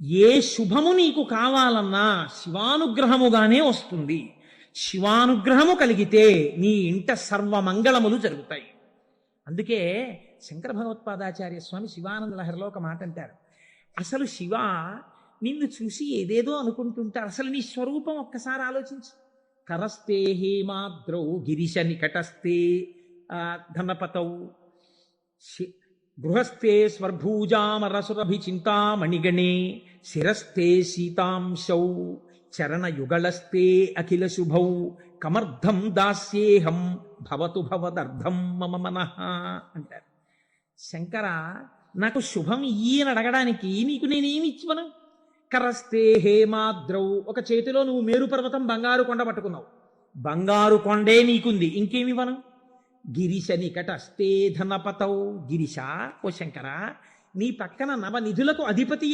ఏ శుభము నీకు కావాలన్నా శివానుగ్రహముగానే వస్తుంది. శివానుగ్రహము కలిగితే నీ ఇంట సర్వమంగళములు జరుగుతాయి. అందుకే శంకర భగవత్పాదాచార్య స్వామి శివానంద లహరిలో ఒక మాట అంటారు. అసలు శివ నిన్ను చూసి ఏదేదో అనుకుంటుంటారు, అసలు నీ స్వరూపం ఒక్కసారి ఆలోచించు. కరస్తే హేమాద్రౌ గిరిశ నికటస్తే ధనపతౌ గృహస్థే స్వర్భూజామరసురభి చింతామణిగణే శిరస్థే సీతాంశౌ చరణయుగళస్తే అఖిల శుభౌ కమర్థం దాస్యేహం భవతు భవదర్థం మమ మనః అంటారు. శంకర, నాకు శుభం ఇయ్యని అడగడానికి నీకు నేనేమి ఇచ్చివను? కరస్తే హేమాద్రౌ, ఒక చేతిలో నువ్వు మేరు పర్వతం బంగారు కొండ పట్టుకున్నావు, బంగారు కొండే నీకుంది, ఇంకేమివ్వను? గిరిశ నికటస్తే ధనపతౌ, గిరిశ ఓ శంకర, నీ పక్కన నవనిధులకు అధిపతి